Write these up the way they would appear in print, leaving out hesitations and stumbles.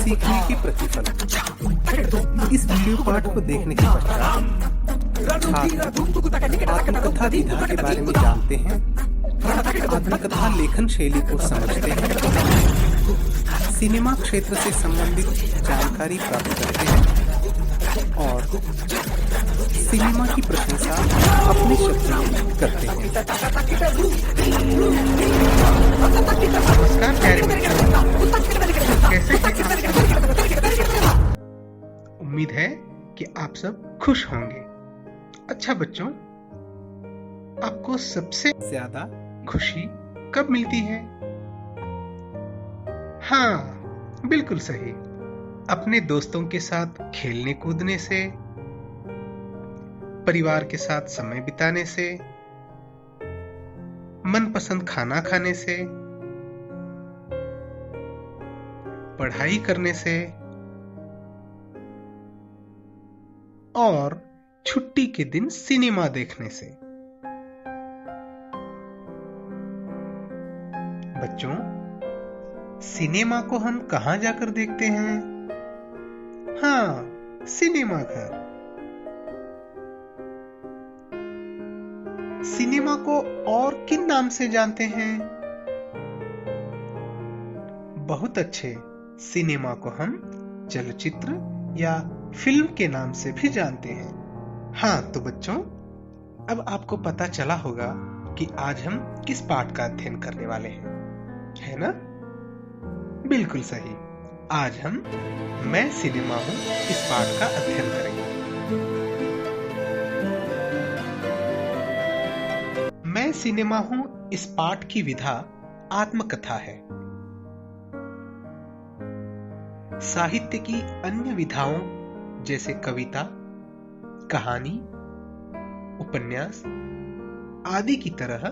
सीखने की प्रतिफल। इस वीडियो पाठ को देखने के पश्चात आत्मकथा विधा के बारे में जानते हैं, आत्मकथा लेखन शैली को समझते हैं, सिनेमा क्षेत्र से संबंधित जानकारी प्राप्त करते हैं और सिनेमा की प्रशंसा अपने शब्दों में करते हैं। नमस्कार प्यारे बच्चों, कैसे हैं आप? उम्मीद है कि आप सब खुश होंगे। अच्छा बच्चों, आपको सबसे ज्यादा खुशी कब मिलती है? हाँ, बिल्कुल सही, अपने दोस्तों के साथ खेलने कूदने से, परिवार के साथ समय बिताने से, मनपसंद खाना खाने से, पढ़ाई करने से और छुट्टी के दिन सिनेमा देखने से। बच्चों, सिनेमा को हम कहां जाकर देखते हैं? हाँ, सिनेमा घर। सिनेमा को और किन नाम से जानते हैं? बहुत अच्छे, सिनेमा को हम चलचित्र या फिल्म के नाम से भी जानते हैं। हाँ तो बच्चों, अब आपको पता चला होगा कि आज हम किस पाठ का अध्ययन करने वाले हैं, है ना? बिल्कुल सही, आज हम मैं सिनेमा हूं इस पाठ का अध्ययन करेंगे। मैं सिनेमा हूं इस पाठ की विधा आत्मकथा है। साहित्य की अन्य विधाओं जैसे कविता, कहानी, उपन्यास आदि की तरह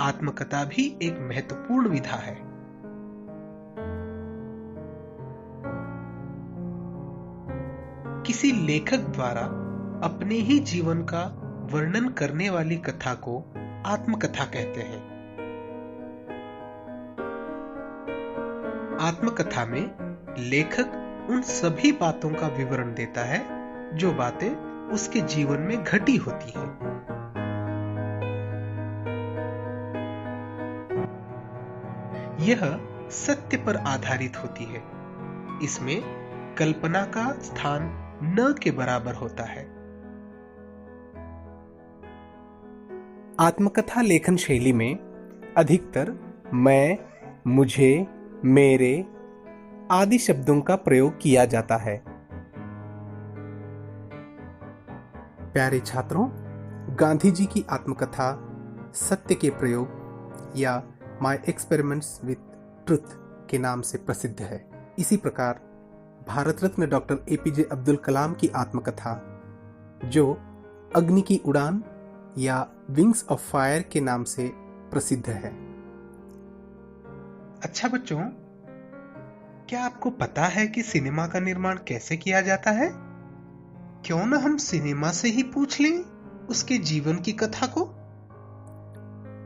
आत्मकथा भी एक महत्वपूर्ण विधा है। किसी लेखक द्वारा अपने ही जीवन का वर्णन करने वाली कथा को आत्मकथा कहते हैं। आत्मकथा में लेखक उन सभी बातों का विवरण देता है जो बातें उसके जीवन में घटी होती हैं। यह सत्य पर आधारित होती है। इसमें कल्पना का स्थान न के बराबर होता है। आत्मकथा लेखन शैली में अधिकतर मैं, मुझे, मेरे आदि शब्दों का प्रयोग किया जाता है। प्यारे छात्रों, गांधी जी की आत्मकथा सत्य के प्रयोग या माय एक्सपेरिमेंट्स विथ ट्रुथ के नाम से प्रसिद्ध है। इसी प्रकार भारत रत्न डॉक्टर एपीजे अब्दुल कलाम की आत्मकथा जो अग्नि की उड़ान या विंग्स ऑफ फायर के नाम से प्रसिद्ध है। अच्छा बच्चों, क्या आपको पता है कि सिनेमा का निर्माण कैसे किया जाता है? क्यों न हम सिनेमा से ही पूछ लें उसके जीवन की कथा को?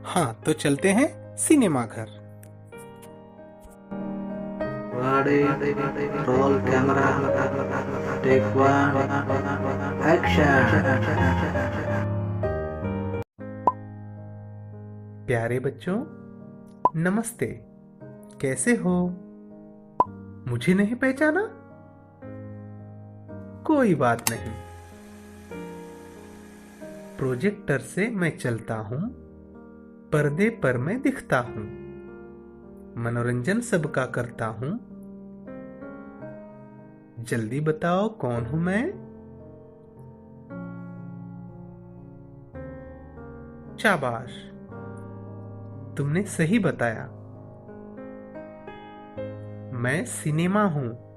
हाँ तो चलते हैं सिनेमा घर। Roll camera, take 1, action. प्यारे बच्चों, नमस्ते, कैसे हो? मुझे नहीं पहचाना? कोई बात नहीं। प्रोजेक्टर से मैं चलता हूं, पर्दे पर मैं दिखता हूं, मनोरंजन सबका करता हूं, जल्दी बताओ कौन हूं मैं? शाबाश, तुमने सही बताया। मैं सिनेमा हूं।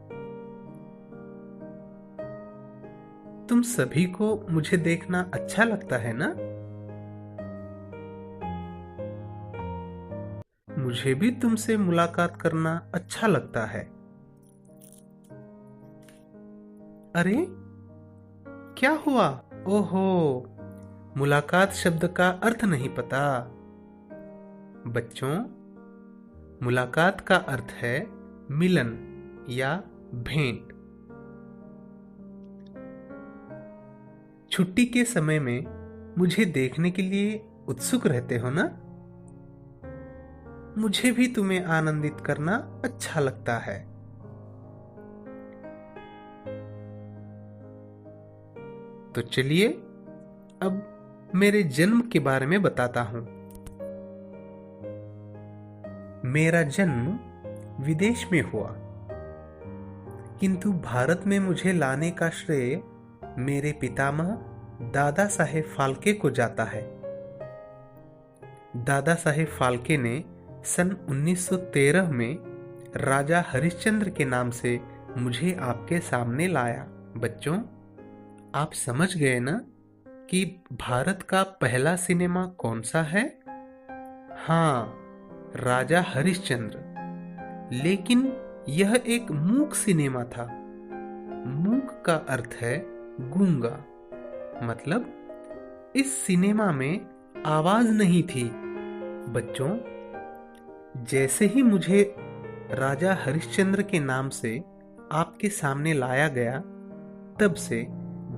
तुम सभी को मुझे देखना अच्छा लगता है ना? मुझे भी तुमसे मुलाकात करना अच्छा लगता है। अरे, क्या हुआ? ओहो, मुलाकात शब्द का अर्थ नहीं पता। बच्चों, मुलाकात का अर्थ है मिलन या भेंट। छुट्टी के समय में मुझे देखने के लिए उत्सुक रहते हो ना? मुझे भी तुम्हें आनंदित करना अच्छा लगता है। तो चलिए अब मेरे जन्म के बारे में बताता हूं। मेरा जन्म विदेश में हुआ, किंतु भारत में मुझे लाने का श्रेय मेरे पितामह दादा साहेब फाल्के को जाता है। दादा साहेब फाल्के ने सन 1913 में राजा हरिश्चंद्र के नाम से मुझे आपके सामने लाया। बच्चों, आप समझ गए ना कि भारत का पहला सिनेमा कौन सा है? हाँ, राजा हरिश्चंद्र। लेकिन यह एक मूक सिनेमा था। मूक का अर्थ है गूंगा, मतलब इस सिनेमा में आवाज नहीं थी। बच्चों, जैसे ही मुझे राजा हरिश्चंद्र के नाम से आपके सामने लाया गया, तब से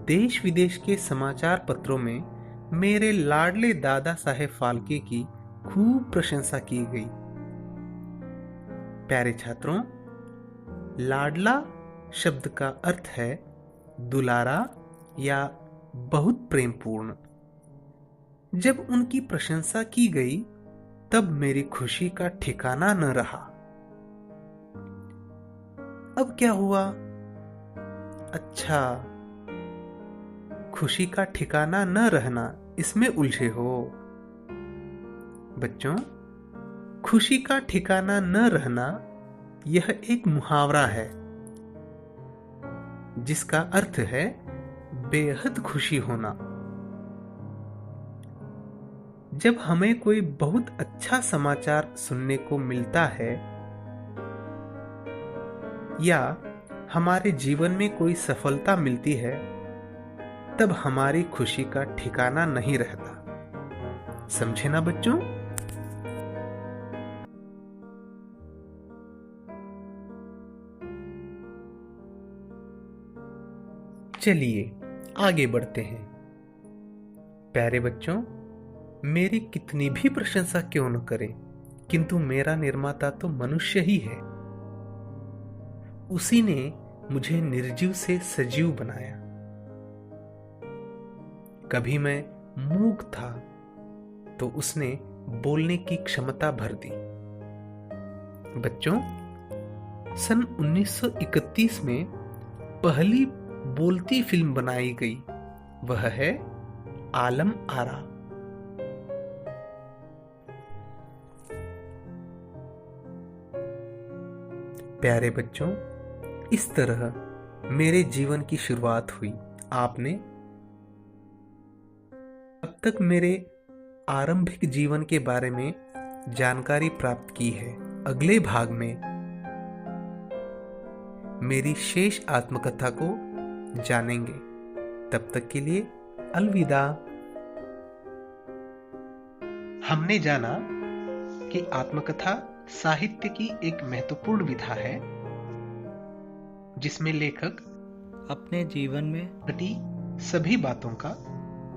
देश विदेश के समाचार पत्रों में मेरे लाडले दादा साहेब फाल्के की खूब प्रशंसा की गई। प्यारे छात्रों, लाडला शब्द का अर्थ है दुलारा या बहुत प्रेमपूर्ण। जब उनकी प्रशंसा की गई, तब मेरी खुशी का ठिकाना न रहा। अब क्या हुआ? अच्छा, खुशी का ठिकाना न रहना, इसमें उलझे हो। बच्चों, खुशी का ठिकाना न रहना यह एक मुहावरा है जिसका अर्थ है बेहद खुशी होना। जब हमें कोई बहुत अच्छा समाचार सुनने को मिलता है या हमारे जीवन में कोई सफलता मिलती है, तब हमारी खुशी का ठिकाना नहीं रहता। समझे ना बच्चों? चलिए आगे बढ़ते हैं। प्यारे बच्चों, मेरी कितनी भी प्रशंसा क्यों न करें, किंतु मेरा निर्माता तो मनुष्य ही है। उसी ने मुझे निर्जीव से सजीव बनाया। कभी मैं मूक था तो उसने बोलने की क्षमता भर दी। बच्चों, सन 1931 में पहली बोलती फिल्म बनाई गई, वह है आलम आरा। प्यारे बच्चों, इस तरह मेरे जीवन की शुरुआत हुई। आपने अब तक मेरे आरंभिक जीवन के बारे में जानकारी प्राप्त की है। अगले भाग में मेरी शेष आत्मकथा को जानेंगे। तब तक के लिए अलविदा। हमने जाना कि आत्मकथा साहित्य की एक महत्वपूर्ण विधा है जिसमें लेखक अपने जीवन में घटी सभी बातों का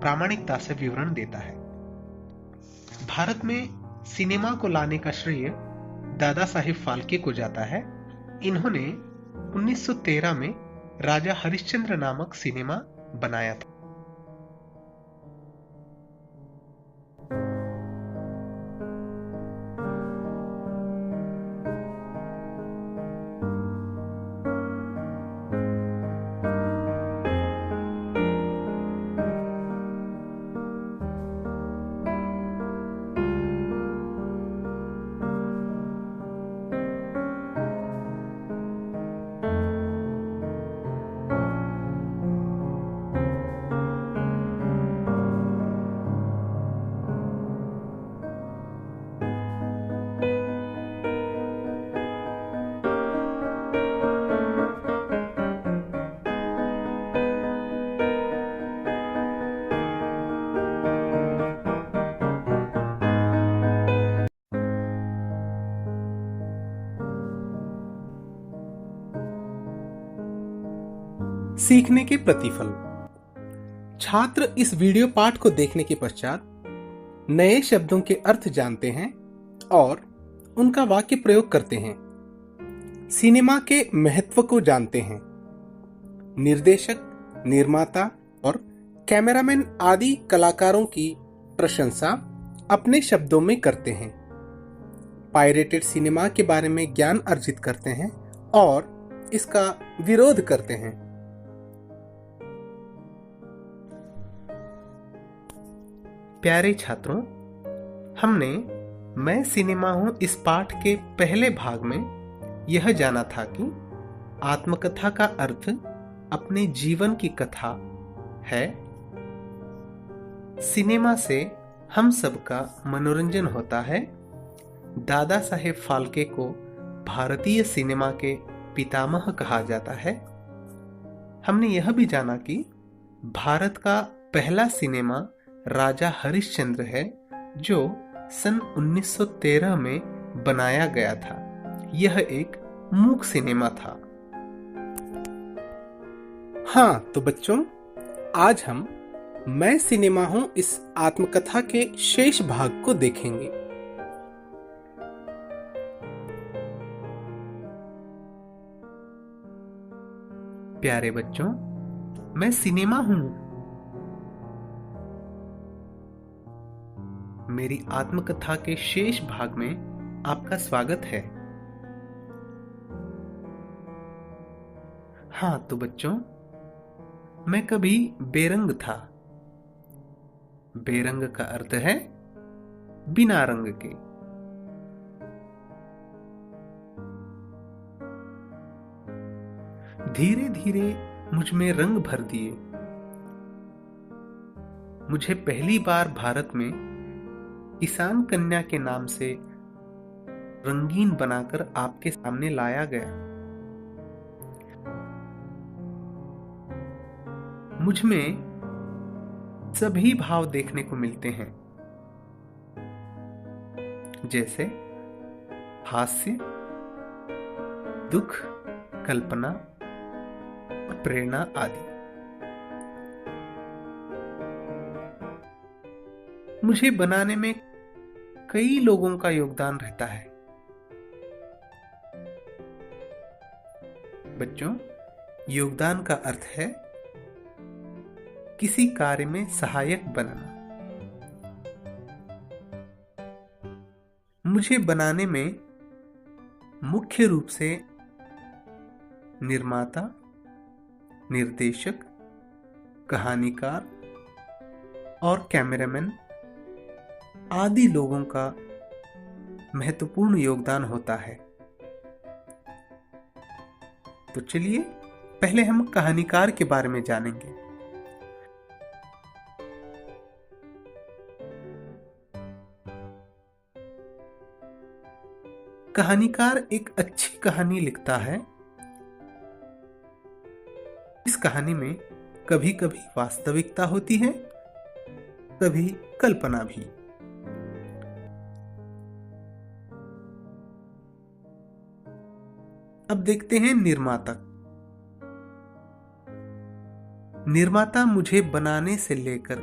प्रामाणिकता से विवरण देता है। भारत में सिनेमा को लाने का श्रेय दादा साहेब फाल्के को जाता है। इन्होंने 1913 में राजा हरिश्चंद्र नामक सिनेमा बनाया था। सीखने के प्रतिफल। छात्र इस वीडियो पाठ को देखने के पश्चात नए शब्दों के अर्थ जानते हैं और उनका वाक्य प्रयोग करते हैं। सिनेमा के महत्व को जानते हैं। निर्देशक, निर्माता और कैमरामैन आदि कलाकारों की प्रशंसा अपने शब्दों में करते हैं। पायरेटेड सिनेमा के बारे में ज्ञान अर्जित करते हैं और इसका विरोध करते हैं। प्यारे छात्रों, हमने मैं सिनेमा हूं इस पाठ के पहले भाग में यह जाना था कि आत्मकथा का अर्थ अपने जीवन की कथा है। सिनेमा से हम सबका मनोरंजन होता है। दादा साहेब फाल्के को भारतीय सिनेमा के पितामह कहा जाता है। हमने यह भी जाना कि भारत का पहला सिनेमा राजा हरिश्चंद्र है, जो सन 1913 में बनाया गया था। यह एक मूक सिनेमा था। हाँ तो बच्चों, आज हम मैं सिनेमा हूं इस आत्मकथा के शेष भाग को देखेंगे। प्यारे बच्चों, मैं सिनेमा हूं मेरी आत्मकथा के शेष भाग में आपका स्वागत है। हाँ तो बच्चों, मैं कभी बेरंग था। बेरंग का अर्थ है बिना रंग के। धीरे धीरे मुझ में रंग भर दिए। मुझे पहली बार भारत में किसान कन्या के नाम से रंगीन बनाकर आपके सामने लाया गया। मुझ में सभी भाव देखने को मिलते हैं, जैसे हास्य, दुख, कल्पना और प्रेरणा आदि। मुझे बनाने में कई लोगों का योगदान रहता है। बच्चों, योगदान का अर्थ है किसी कार्य में सहायक बनना। मुझे बनाने में मुख्य रूप से निर्माता, निर्देशक, कहानीकार और कैमरामैन आदि लोगों का महत्वपूर्ण योगदान होता है। तो चलिए पहले हम कहानीकार के बारे में जानेंगे। कहानीकार एक अच्छी कहानी लिखता है। इस कहानी में कभी कभी वास्तविकता होती है, कभी कल्पना भी। अब देखते हैं निर्माता। निर्माता मुझे बनाने से लेकर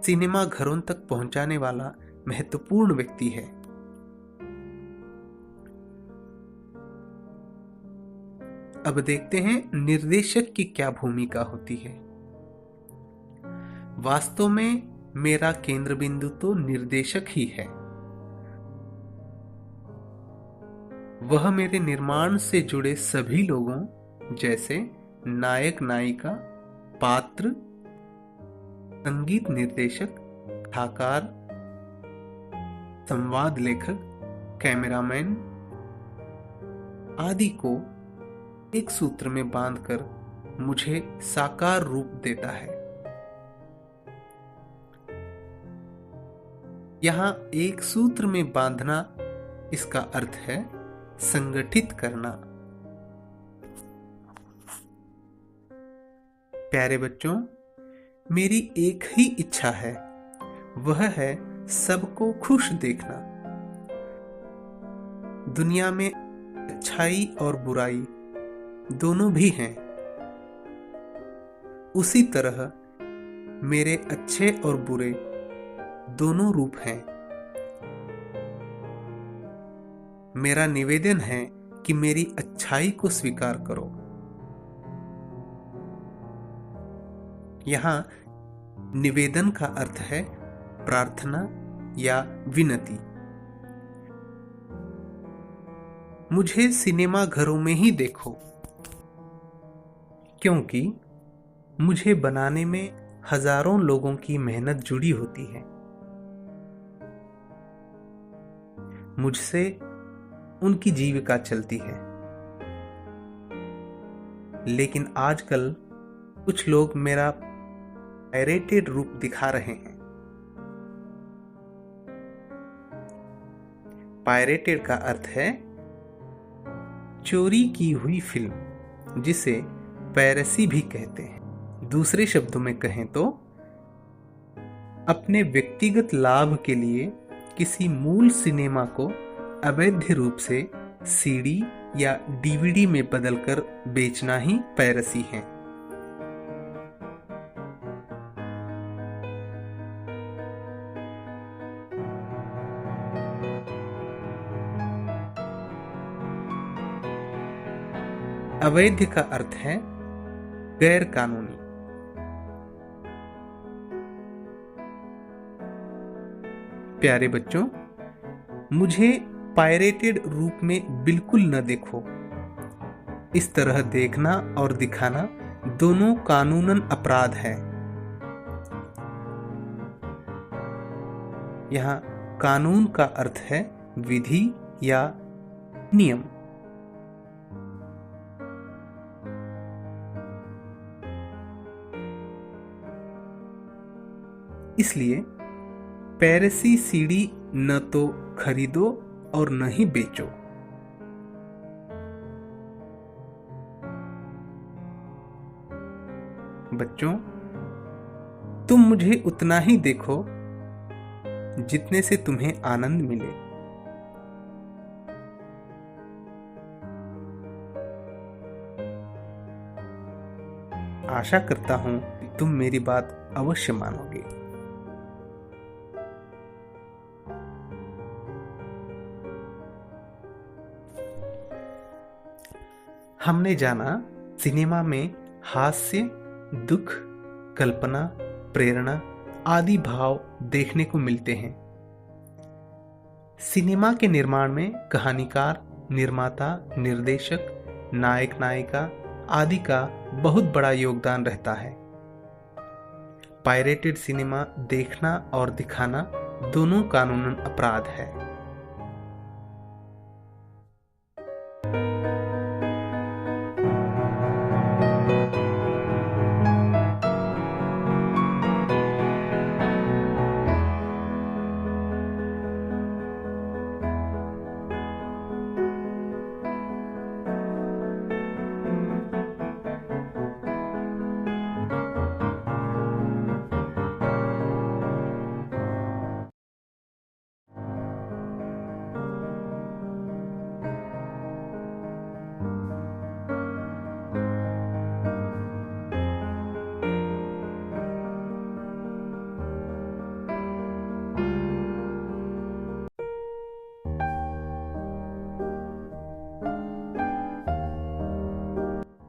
सिनेमा घरों तक पहुंचाने वाला महत्वपूर्ण व्यक्ति है। अब देखते हैं निर्देशक की क्या भूमिका होती है। वास्तव में मेरा केंद्र बिंदु तो निर्देशक ही है। वह मेरे निर्माण से जुड़े सभी लोगों जैसे नायक, नायिका, पात्र, संगीत निर्देशक, कथाकार, संवाद लेखक, कैमरामैन आदि को एक सूत्र में बांधकर मुझे साकार रूप देता है। यहां एक सूत्र में बांधना, इसका अर्थ है संगठित करना। प्यारे बच्चों, मेरी एक ही इच्छा है, वह है सबको खुश देखना। दुनिया में अच्छाई और बुराई दोनों भी हैं, उसी तरह मेरे अच्छे और बुरे दोनों रूप हैं। मेरा निवेदन है कि मेरी अच्छाई को स्वीकार करो। यहाँ निवेदन का अर्थ है प्रार्थना या विनती। मुझे सिनेमा घरों में ही देखो, क्योंकि मुझे बनाने में हजारों लोगों की मेहनत जुड़ी होती है। मुझसे उनकी जीविका चलती है। लेकिन आजकल कुछ लोग मेरा पायरेटेड रूप दिखा रहे हैं। पायरेटेड का अर्थ है चोरी की हुई फिल्म, जिसे पायरेसी भी कहते हैं। दूसरे शब्दों में कहें तो अपने व्यक्तिगत लाभ के लिए किसी मूल सिनेमा को अवैध रूप से सीडी या डीवीडी में बदलकर बेचना ही पायरेसी है। अवैध का अर्थ है गैर कानूनी। प्यारे बच्चों, मुझे पायरेटेड रूप में बिल्कुल न देखो। इस तरह देखना और दिखाना दोनों कानूनन अपराध है। यहाँ कानून का अर्थ है विधि या नियम। इसलिए पायरेसी सीडी न तो खरीदो और न ही बेचो। बच्चों, तुम मुझे उतना ही देखो जितने से तुम्हें आनंद मिले। आशा करता हूं कि तुम मेरी बात अवश्य मानोगे। हमने जाना सिनेमा में हास्य, दुख, कल्पना, प्रेरणा आदि भाव देखने को मिलते हैं। सिनेमा के निर्माण में कहानीकार, निर्माता, निर्देशक, नायक नायिका आदि का बहुत बड़ा योगदान रहता है। पायरेटेड सिनेमा देखना और दिखाना दोनों कानूनन अपराध है।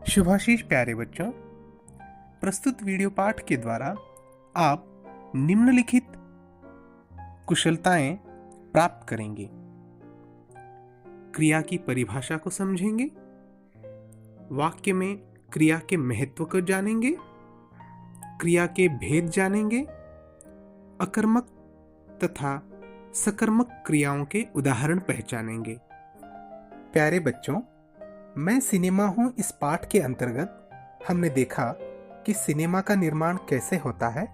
शुभाशीष प्यारे बच्चों, प्रस्तुत वीडियो पाठ के द्वारा आप निम्नलिखित कुशलताएं प्राप्त करेंगे। क्रिया की परिभाषा को समझेंगे, वाक्य में क्रिया के महत्व को जानेंगे, क्रिया के भेद जानेंगे, अकर्मक तथा सकर्मक क्रियाओं के उदाहरण पहचानेंगे। प्यारे बच्चों, मैं सिनेमा हूं इस पाठ के अंतर्गत हमने देखा कि सिनेमा का निर्माण कैसे होता है,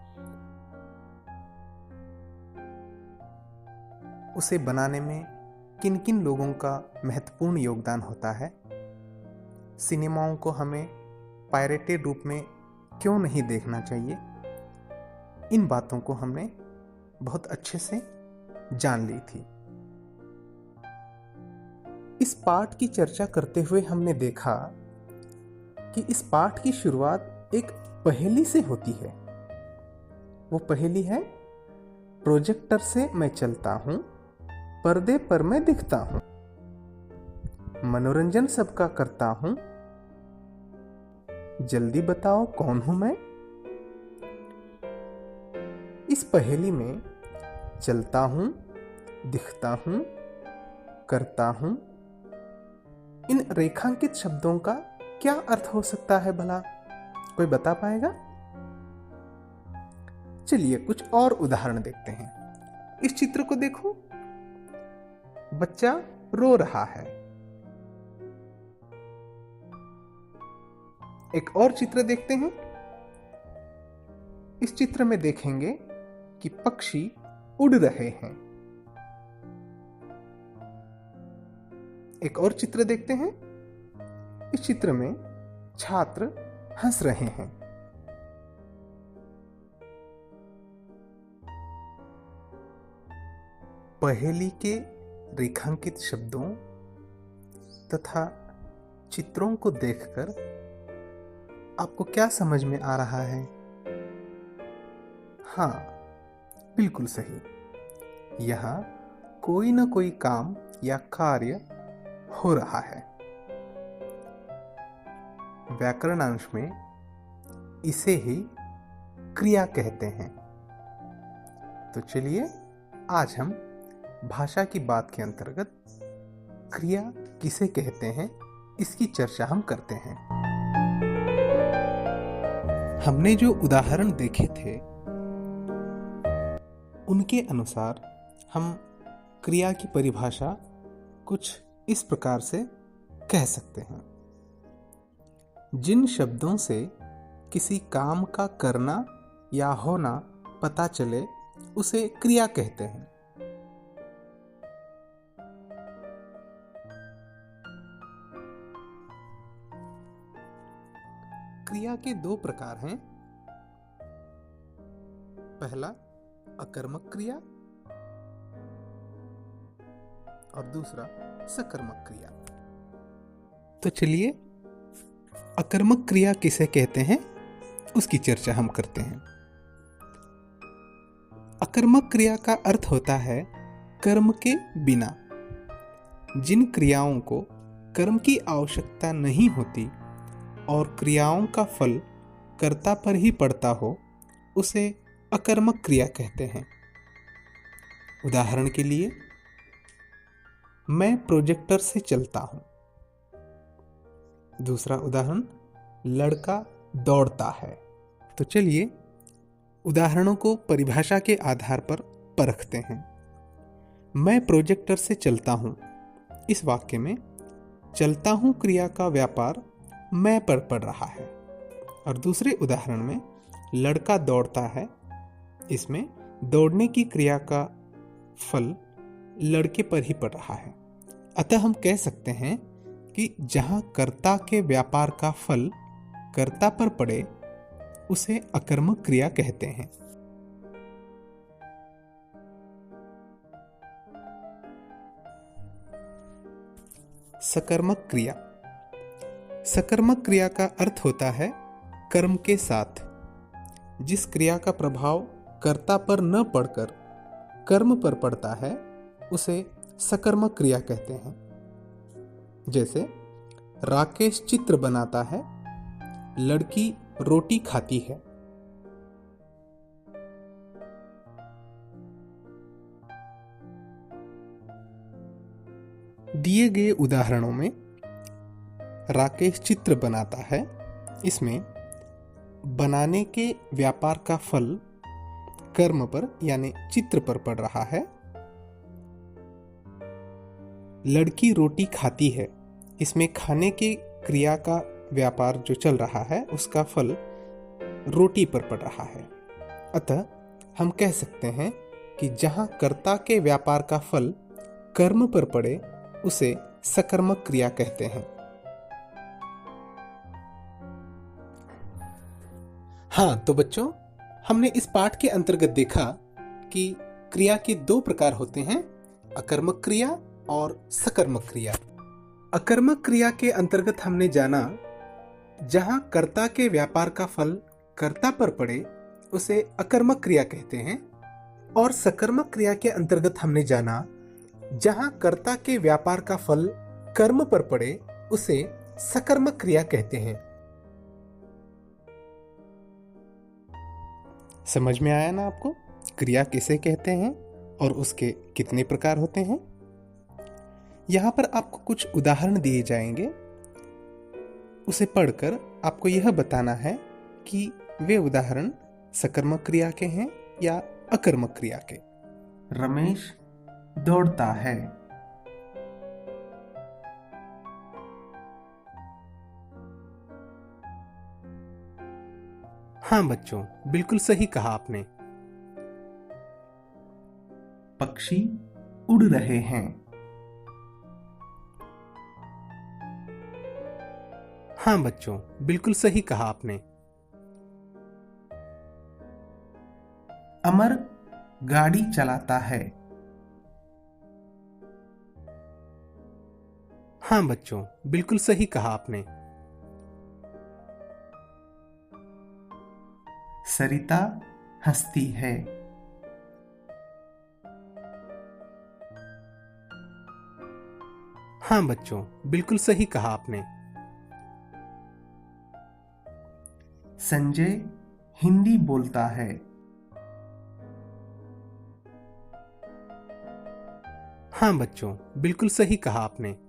उसे बनाने में किन किन लोगों का महत्वपूर्ण योगदान होता है, सिनेमाओं को हमें पायरेटेड रूप में क्यों नहीं देखना चाहिए। इन बातों को हमने बहुत अच्छे से जान ली थी। इस पाठ की चर्चा करते हुए हमने देखा कि इस पाठ की शुरुआत एक पहेली से होती है। वो पहेली है, प्रोजेक्टर से मैं चलता हूं, पर्दे पर मैं दिखता हूं, मनोरंजन सबका करता हूं, जल्दी बताओ कौन हूं मैं। इस पहेली में चलता हूं, दिखता हूं, करता हूं, इन रेखांकित शब्दों का क्या अर्थ हो सकता है भला? कोई बता पाएगा? चलिए कुछ और उदाहरण देखते हैं। इस चित्र को देखो, बच्चा रो रहा है। एक और चित्र देखते हैं। इस चित्र में देखेंगे कि पक्षी उड़ रहे हैं। एक और चित्र देखते हैं। इस चित्र में छात्र हंस रहे हैं। पहेली के रेखांकित शब्दों तथा चित्रों को देखकर आपको क्या समझ में आ रहा है? हाँ, बिल्कुल सही। यहाँ कोई ना कोई काम या कार्य हो रहा है। व्याकरणांश में इसे ही क्रिया कहते हैं। तो चलिए आज हम भाषा की बात के अंतर्गत क्रिया किसे कहते हैं इसकी चर्चा हम करते हैं। हमने जो उदाहरण देखे थे उनके अनुसार हम क्रिया की परिभाषा कुछ इस प्रकार से कह सकते हैं। जिन शब्दों से किसी काम का करना या होना पता चले उसे क्रिया कहते हैं। क्रिया के दो प्रकार हैं। पहला अकर्मक क्रिया और दूसरा सकर्मक क्रिया। तो चलिए अकर्मक क्रिया किसे कहते हैं उसकी चर्चा हम करते हैं। अकर्मक क्रिया का अर्थ होता है कर्म के बिना। जिन क्रियाओं को कर्म की आवश्यकता नहीं होती और क्रियाओं का फल कर्ता पर ही पड़ता हो उसे अकर्मक क्रिया कहते हैं। उदाहरण के लिए, मैं प्रोजेक्टर से चलता हूं। दूसरा उदाहरण, लड़का दौड़ता है। तो चलिए उदाहरणों को परिभाषा के आधार पर परखते हैं। मैं प्रोजेक्टर से चलता हूं। इस वाक्य में चलता हूं क्रिया का व्यापार मैं पर पड़ रहा है। और दूसरे उदाहरण में लड़का दौड़ता है। इसमें दौड़ने की क्रिया का फल लड़के पर ही पड़ रहा है। अतः हम कह सकते हैं कि जहां कर्ता के व्यापार का फल कर्ता पर पड़े उसे अकर्मक क्रिया कहते हैं। सकर्मक क्रिया। सकर्मक क्रिया का अर्थ होता है कर्म के साथ। जिस क्रिया का प्रभाव कर्ता पर न पड़कर कर्म पर पड़ता है उसे सकर्मक क्रिया कहते हैं। जैसे राकेश चित्र बनाता है, लड़की रोटी खाती है। दिए गए उदाहरणों में राकेश चित्र बनाता है। इसमें बनाने के व्यापार का फल कर्म पर यानी चित्र पर पड़ रहा है। लड़की रोटी खाती है। इसमें खाने के क्रिया का व्यापार जो चल रहा है उसका फल रोटी पर पड़ रहा है। अतः हम कह सकते हैं कि जहां कर्ता के व्यापार का फल कर्म पर पड़े उसे सकर्मक क्रिया कहते हैं। हाँ तो बच्चों, हमने इस पाठ के अंतर्गत देखा कि क्रिया के दो प्रकार होते हैं, अकर्मक क्रिया और सकर्मक क्रिया। अकर्मक क्रिया के अंतर्गत हमने जाना जहां कर्ता के व्यापार का फल कर्ता पर पड़े उसे अकर्मक क्रिया कहते हैं। और सकर्मक क्रिया के अंतर्गत हमने जाना जहां कर्ता के व्यापार का फल कर्म पर पड़े उसे सकर्मक क्रिया कहते हैं। समझ में आया ना आपको क्रिया किसे कहते हैं और उसके कितने प्रकार होते हैं? यहां पर आपको कुछ उदाहरण दिए जाएंगे, उसे पढ़कर आपको यह बताना है कि वे उदाहरण सकर्मक क्रिया के हैं या अकर्मक क्रिया के। रमेश दौड़ता है। हाँ बच्चों, बिल्कुल सही कहा आपने। पक्षी उड़ रहे हैं। हाँ बच्चों, बिल्कुल सही कहा आपने। अमर गाड़ी चलाता है। हाँ बच्चों, बिल्कुल सही कहा आपने। सरिता हंसती है। हाँ बच्चों, बिल्कुल सही कहा आपने। संजय हिंदी बोलता है। हाँ बच्चों, बिल्कुल सही कहा आपने।